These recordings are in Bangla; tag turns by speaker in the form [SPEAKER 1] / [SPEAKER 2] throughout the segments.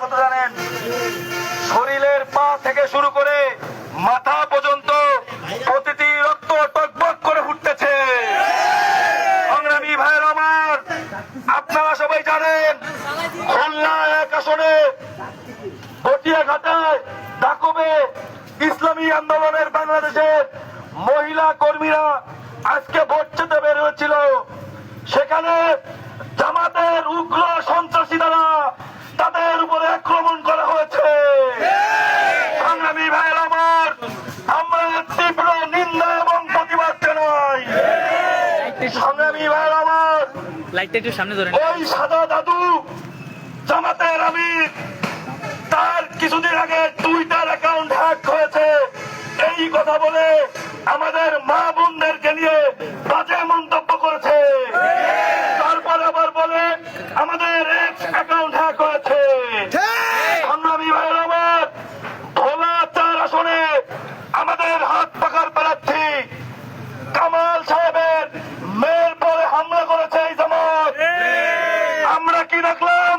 [SPEAKER 1] কথা জানেন, শরীরের পা থেকে শুরু করে মাথা পর্যন্ত প্রতিটি রক্ত টকবক করে ফুটতেছে। সংগ্রামী ভাইয়ের আমার, আপনারা সবাই জানেন খুলনা 1 আসনে ঘাটায় ডাকবে ইসলামী আন্দোলনের বাংলাদেশের মহিলা কর্মীরা আজকে ভোট চেতে বের হয়েছিল। সেখানে জামাতের উগ্র সন্ত্রাসী দ্বারা তাদের উপরে আক্রমণ করা হয়েছে। সংগ্রামী ভাইয়ের আমার, আমরা তীব্র নিন্দা এবং প্রতিবাদ জানাই। সংগ্রামী ভাইয়ের আমার,
[SPEAKER 2] লাইটটা একটু সামনে ধরেন।
[SPEAKER 1] ওই সাদা দাদু জামাতের আমির, তার কিছুদিন আগে টুইটার অ্যাকাউন্ট হ্যাক হয়েছে এই কথা বলে আমাদের মা বোনদেরকে নিয়ে বাজে মন্তব্য করেছে। তারপর আবার বলে আমাদের এক্স অ্যাকাউন্ট হ্যাক হয়েছে। সংগ্রামী ভাইয়ের আমার, ভোলা 4 আসনে আমাদের হাত পাকার প্রার্থী কামাল সাহেবের মেয়ের পরে হামলা করেছে এই জামাত। আমরা কি দেখলাম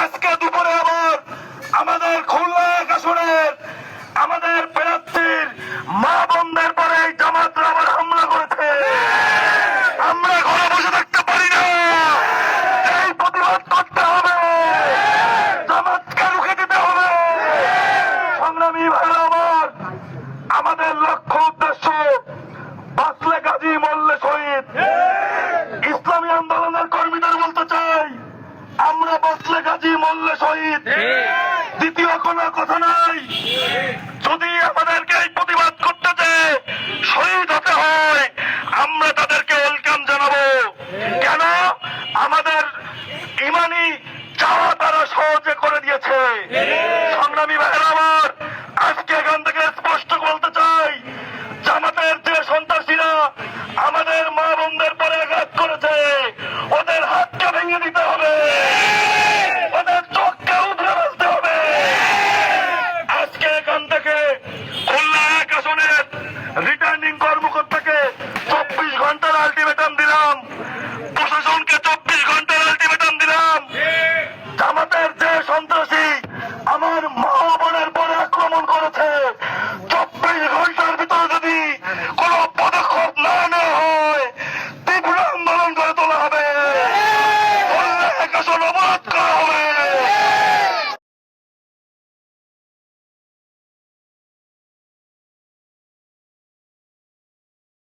[SPEAKER 1] আজকে দুপুরে আবার আমাদের খুলনা 1 আসনের আমাদের প্রার্থীর মা বোনদের পরে এই জামাতরা আবার হামলা করেছে। আমরা ঘরে বসে থাকতে পারি না, এই প্রতিবাদ করতে হবে, জামাতকে রুখে দিতে হবে। সংগ্রামী ভাইরা আমার, আমাদের লক্ষ্য উদ্দেশ্য বাঁচলে গাজী মরলে শহীদ। ইসলামী আন্দোলনের কর্মীদের বলতে চাই, আমরা বাঁচলে গাজী মরলে শহীদ, দ্বিতীয় কোনো কথা নাই। যদি আমাদেরকে এই প্রতিবাদ করতে চায়, শহীদ হতে হয়, আমরা তাদেরকে ওয়েলকাম জানাবো। কেন? আমাদের ইমানি চাওয়া তারা সহজে করে দিয়েছে।